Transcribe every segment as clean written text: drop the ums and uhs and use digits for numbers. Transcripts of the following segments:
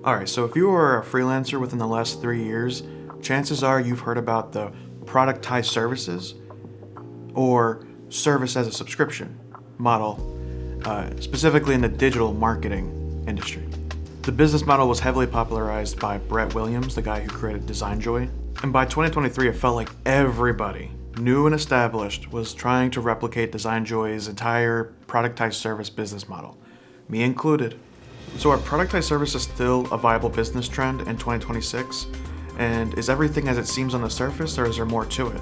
Alright, so if you are a freelancer within the last 3 years, chances are you've heard about the productized services or service as a subscription model, specifically in the digital marketing industry. The business model was heavily popularized by Brett Williams, the guy who created DesignJoy, and by 2023 it felt like everybody, new and established, was trying to replicate DesignJoy's entire productized service business model, me included. So are productized services still a viable business trend in 2026? And is everything as it seems on the surface, or is there more to it?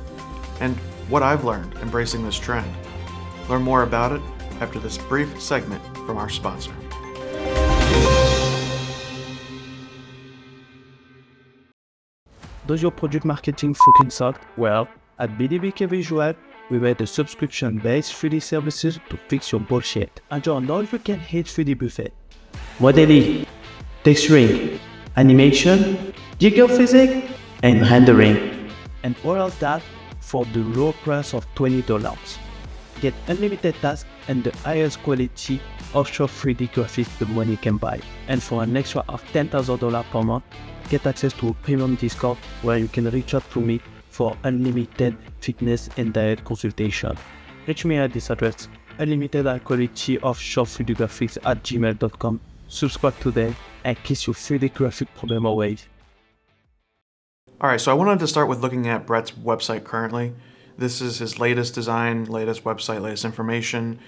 And what I've learned embracing this trend. Learn more about it after this brief segment from our sponsor. Does your product marketing fucking suck? Well, at BDBK Visual, we made a subscription-based 3D services to fix your bullshit. Enjoy an all-you-can hit 3D buffet. Modeling, texturing, animation, jiggle physics, and rendering. And all of that for the low price of $20. Get unlimited tasks and the highest quality offshore 3D graphics the money can buy. And for an extra of $10,000 per month, get access to a premium Discord where you can reach out to me for unlimited fitness and diet consultation. Reach me at this address, unlimited high quality offshore 3D graphics at gmail.com. Subscribe today and kiss your 3D graphic problem away. Alright, so I wanted to start with looking at Brett's website currently. This is his latest design, latest website, latest information.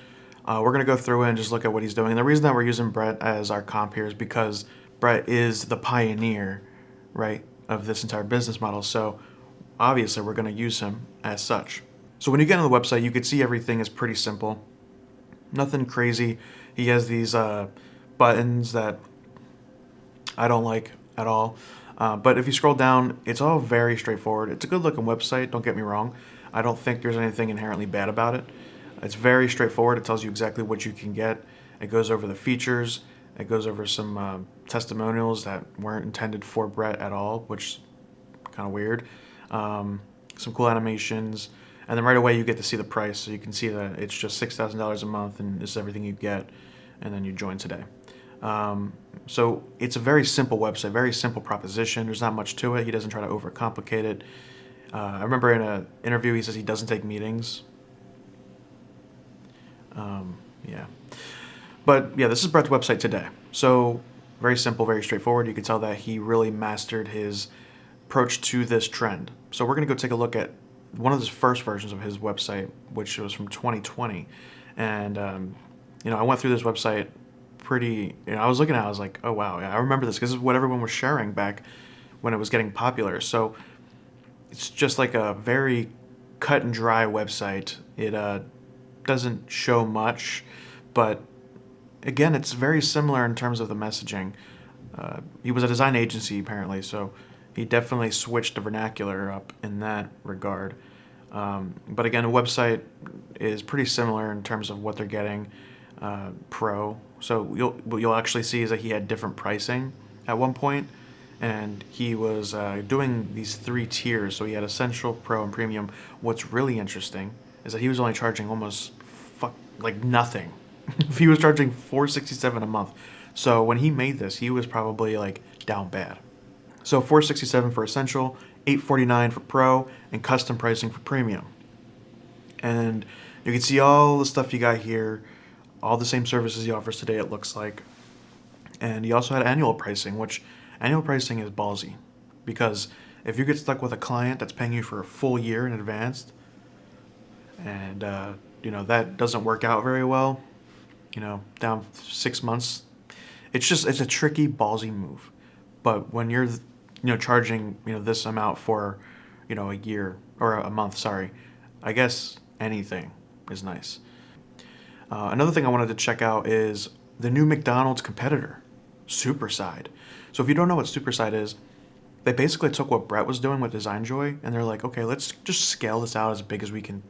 We're going to go through it and just look at what he's doing. And the reason that we're using Brett as our comp here is because Brett is the pioneer, right, of this entire business model. So obviously we're going to use him as such. So when you get on the website, you can see everything is pretty simple. Nothing crazy. He has these buttons that I don't like at all. But if you scroll down, it's all very straightforward. It's a good looking website, don't get me wrong. I don't think there's anything inherently bad about it. It's very straightforward. It tells you exactly what you can get. It goes over the features. It goes over some testimonials that weren't intended for Brett at all, which is kind of weird. Some cool animations. And then right away you get to see the price. So you can see that it's just $6,000 a month and this is everything you get. And then you join today. So it's a very simple website, very simple proposition. There's not much to it. He doesn't try to overcomplicate it. I remember in an interview he says he doesn't take meetings. Yeah. But yeah, this is Brett's website today. So very simple, very straightforward. You can tell that he really mastered his approach to this trend. So we're going to go take a look at one of the first versions of his website, which was from 2020. And, I went through this website I was looking at it, I was like, oh wow, yeah, I remember this because this is what everyone was sharing back when it was getting popular. So it's just like a very cut and dry website. It doesn't show much, but again, it's very similar in terms of the messaging. He was a design agency apparently, so he definitely switched the vernacular up in that regard. But again, the website is pretty similar in terms of what they're getting. Pro. So what you'll actually see is that he had different pricing at one point, and he was doing these 3 tiers. So he had Essential, Pro, and Premium. What's really interesting is that he was only charging almost nothing. He was charging $467 a month. So when he made this, he was probably down bad. So $467 for Essential, $849 for Pro, and custom pricing for Premium. And you can see all the stuff you got here. All the same services he offers today, it looks like. And he also had annual pricing, which annual pricing is ballsy. Because if you get stuck with a client that's paying you for a full year in advance, and that doesn't work out very well, down 6 months, it's a tricky, ballsy move. But when you're charging this amount for a year or a month, sorry, I guess anything is nice. Another thing I wanted to check out is the new McDonald's competitor, Superside. So if you don't know what Superside is, they basically took what Brett was doing with DesignJoy, and they're like, okay, let's just scale this out as big as we can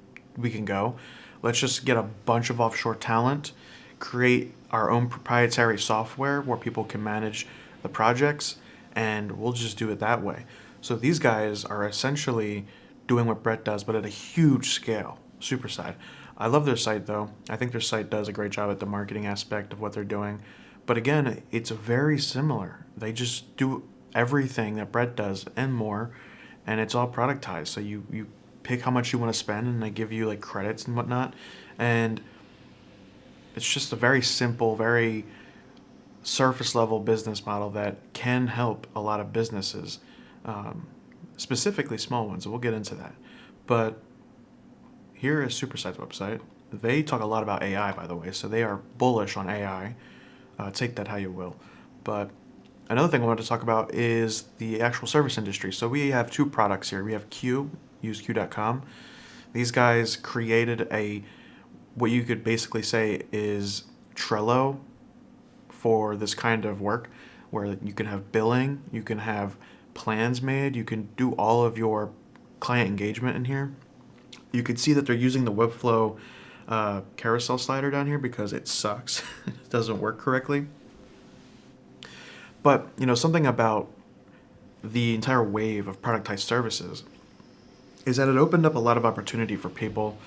go. Let's just get a bunch of offshore talent, create our own proprietary software where people can manage the projects, and we'll just do it that way. So these guys are essentially doing what Brett does, but at a huge scale, Superside. I love their site though. I think their site does a great job at the marketing aspect of what they're doing. But again, it's very similar. They just do everything that Brett does and more, and it's all productized. So you pick how much you want to spend, and they give you like credits and whatnot. And it's just a very simple, very surface level business model that can help a lot of businesses, specifically small ones. We'll get into that. But here is Superside's website. They talk a lot about AI, by the way, so they are bullish on AI. Take that how you will. But another thing I wanted to talk about is the actual service industry. So we have two products here. We have Q, use Q.com. These guys created what you could basically say is Trello for this kind of work, where you can have billing, you can have plans made, you can do all of your client engagement in here. You can see that they're using the Webflow carousel slider down here because it sucks. It doesn't work correctly. But, something about the entire wave of productized services is that it opened up a lot of opportunity for people,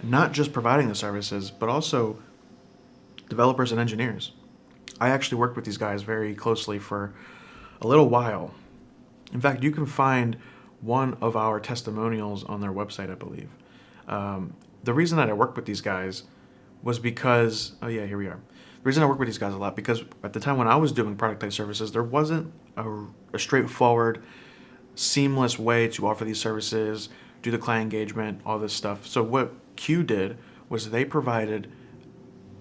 not just providing the services, but also developers and engineers. I actually worked with these guys very closely for a little while. In fact, you can find one of our testimonials on their website, I believe. The reason that I worked with these guys was because, here we are. The reason I worked with these guys a lot, because at the time when I was doing productized services, there wasn't a straightforward, seamless way to offer these services, do the client engagement, all this stuff. So what Q did was they provided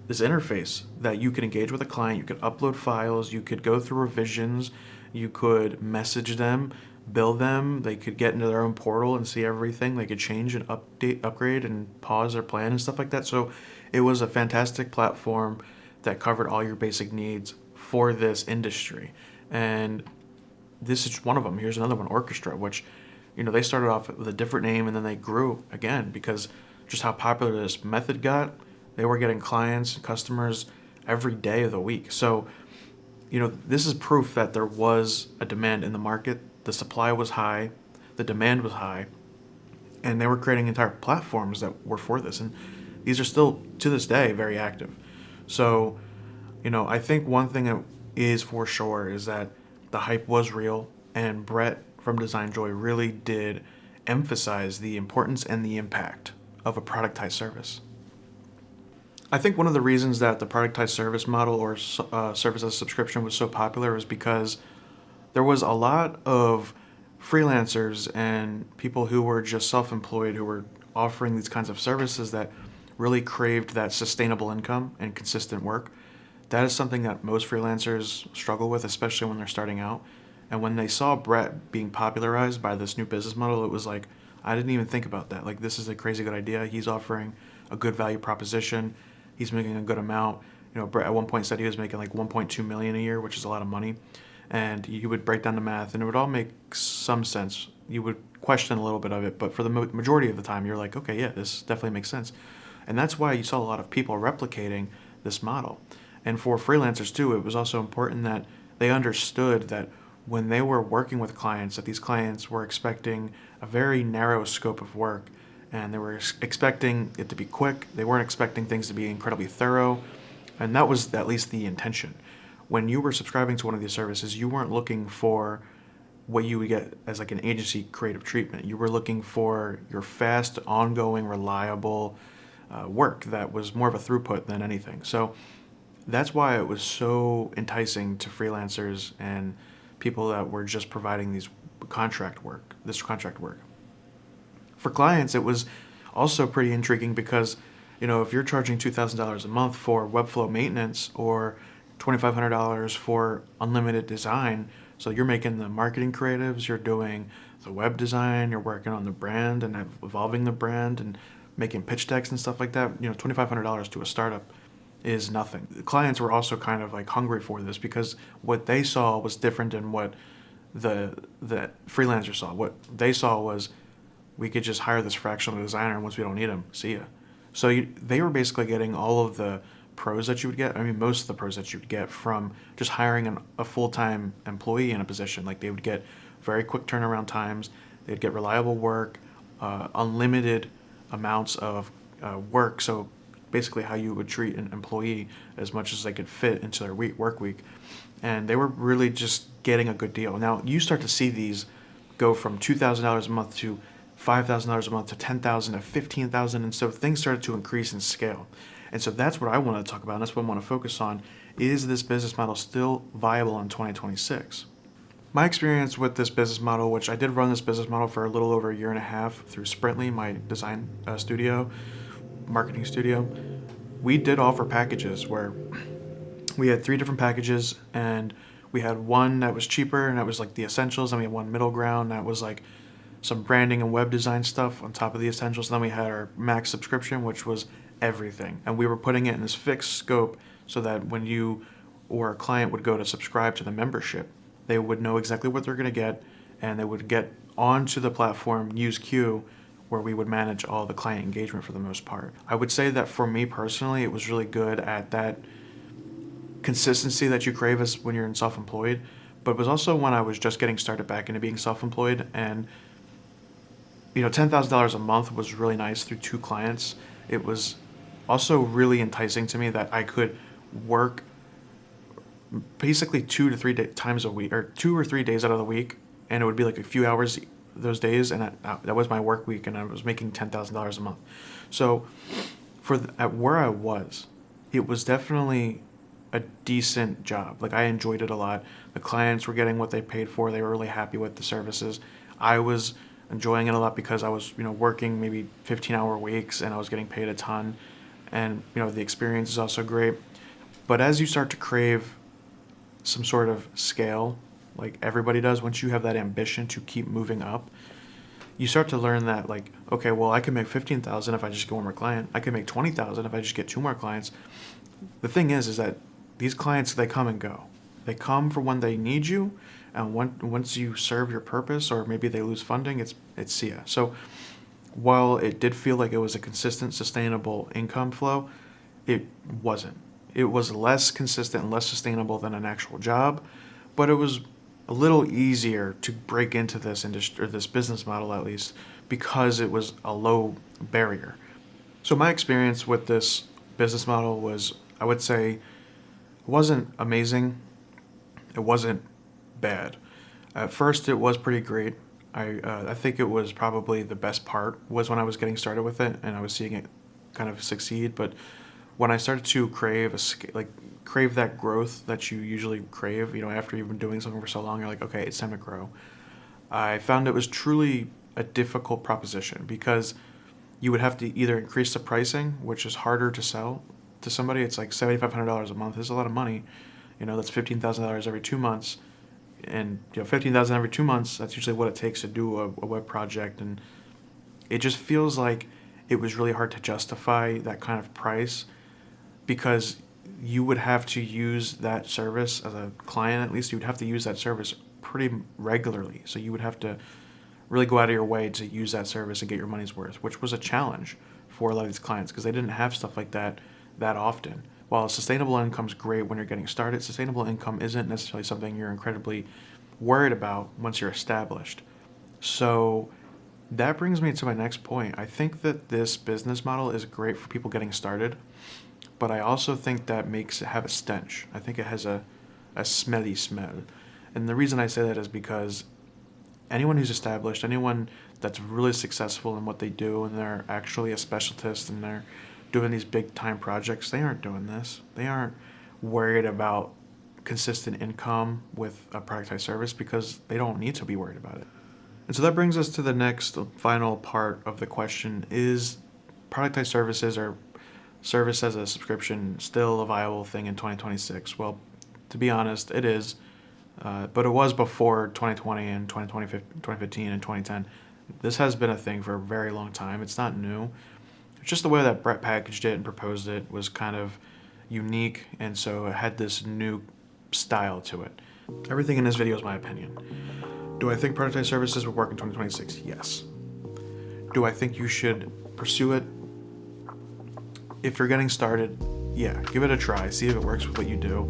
this interface that you could engage with a client, you could upload files, you could go through revisions, you could message them, bill them, they could get into their own portal and see everything, they could change and upgrade and pause their plan and stuff like that. So it was a fantastic platform that covered all your basic needs for this industry. And this is one of them. Here's another one, Orchestra, which, they started off with a different name and then they grew again because just how popular this method got. They were getting clients and customers every day of the week. So, this is proof that there was a demand in the market. The supply was high, the demand was high, and they were creating entire platforms that were for this. And these are still, to this day, very active. So, I think one thing that is for sure is that the hype was real, and Brett from Design Joy really did emphasize the importance and the impact of a productized service. I think one of the reasons that the productized service model or service as a subscription was so popular is because there was a lot of freelancers and people who were just self-employed who were offering these kinds of services that really craved that sustainable income and consistent work. That is something that most freelancers struggle with, especially when they're starting out. And when they saw Brett being popularized by this new business model, it was like, I didn't even think about that. Like, this is a crazy good idea. He's offering a good value proposition. He's making a good amount. Brett at one point said he was making like 1.2 million a year, which is a lot of money. And you would break down the math, and it would all make some sense. You would question a little bit of it, but for the majority of the time, you're like, okay, yeah, this definitely makes sense. And that's why you saw a lot of people replicating this model. And for freelancers too, it was also important that they understood that when they were working with clients, that these clients were expecting a very narrow scope of work, and they were expecting it to be quick. They weren't expecting things to be incredibly thorough, and that was at least the intention. When you were subscribing to one of these services, you weren't looking for what you would get as like an agency creative treatment. You were looking for your fast, ongoing, reliable work that was more of a throughput than anything. So that's why it was so enticing to freelancers and people that were just providing this contract work. For clients, it was also pretty intriguing because, if you're charging $2,000 a month for Webflow maintenance or $2,500 for unlimited design, so you're making the marketing creatives, you're doing the web design, you're working on the brand and evolving the brand and making pitch decks and stuff like that, $2,500 to a startup is nothing. The clients were also kind of like hungry for this because what they saw was different than what the freelancer saw. What they saw was, we could just hire this fractional designer, and once we don't need him, see ya. So they were basically getting all of the pros that you would get. I mean, most of the pros that you would get from just hiring a full-time employee in a position. Like, they would get very quick turnaround times. They'd get reliable work, unlimited amounts of work. So basically how you would treat an employee as much as they could fit into their work week. And they were really just getting a good deal. Now, you start to see these go from $2,000 a month to $5,000 a month to $10,000 to $15,000, and so things started to increase in scale. And so that's what I want to talk about, and that's what I want to focus on. Is this business model still viable in 2026? My experience with this business model, which I did run this business model for a little over a year and a half through Sprintly, my design studio, marketing studio, we did offer packages where we had 3 different packages, and we had one that was cheaper and that was like the essentials, and we had one middle ground that was like some branding and web design stuff on top of the essentials. And then we had our max subscription, which was everything. And we were putting it in this fixed scope so that when you or a client would go to subscribe to the membership, they would know exactly what they're going to get, and they would get onto the platform, use Q, where we would manage all the client engagement for the most part. I would say that for me personally, it was really good at that consistency that you crave as when you're in self-employed, but it was also when I was just getting started back into being self-employed, and $10,000 a month was really nice through 2 clients. It was also really enticing to me that I could work basically 2 to 3 times a week, or 2 or 3 days out of the week, and it would be like a few hours those days, and that was my work week, and I was making $10,000 a month. So at where I was, it was definitely a decent job. Like, I enjoyed it a lot. The clients were getting what they paid for. They were really happy with the services. I was enjoying it a lot because I was, working maybe 15-hour weeks, and I was getting paid a ton. And, the experience is also great. But as you start to crave some sort of scale, like everybody does, once you have that ambition to keep moving up, you start to learn that, like, okay, well, I can make $15,000 if I just get one more client. I can make $20,000 if I just get 2 more clients. The thing is that these clients, they come and go. They come for when they need you, and once you serve your purpose, or maybe they lose funding, it's see ya. So while it did feel like it was a consistent, sustainable income flow, it wasn't. It was less consistent and less sustainable than an actual job, but it was a little easier to break into this industry, or this business model at least, because it was a low barrier. So my experience with this business model was, I would say, it wasn't amazing. It wasn't bad. At first, it was pretty great. I think it was probably the best part was when I was getting started with it and I was seeing it kind of succeed. But when I started to crave that growth that you usually crave, after you've been doing something for so long, you're like, okay, it's time to grow. I found it was truly a difficult proposition because you would have to either increase the pricing, which is harder to sell to somebody. It's like $7,500 a month. It's a lot of money. That's $15,000 every 2 months. And $15,000 every 2 months, that's usually what it takes to do a web project. And it just feels like it was really hard to justify that kind of price, because you would have to use that service as a client. At least you would have to use that service pretty regularly. So you would have to really go out of your way to use that service and get your money's worth, which was a challenge for a lot of these clients because they didn't have stuff like that often. While sustainable income is great when you're getting started, sustainable income isn't necessarily something you're incredibly worried about once you're established. So that brings me to my next point. I think that this business model is great for people getting started, but I also think that makes it have a stench. I think it has a smelly smell. And the reason I say that is because anyone who's established, anyone that's really successful in what they do, and they're actually a specialist and they're doing these big time projects, they aren't doing this. They aren't worried about consistent income with a productized service because they don't need to be worried about it. And so that brings us to the next final part of the question: is productized services or service as a subscription still a viable thing in 2026? Well, to be honest, it is. But it was before 2020 and 2015 and 2010. This has been a thing for a very long time. It's not new. It's just the way that Brett packaged it and proposed it was kind of unique, and so it had this new style to it. Everything in this video is my opinion. Do I think productized services would work in 2026? Yes. Do I think you should pursue it? If you're getting started, yeah, give it a try. See if it works with what you do.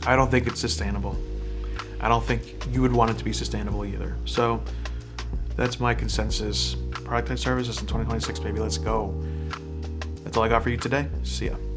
I don't think it's sustainable. I don't think you would want it to be sustainable either. So that's my consensus. Productized services in 2026, baby, let's go. That's all I got for you today. See ya.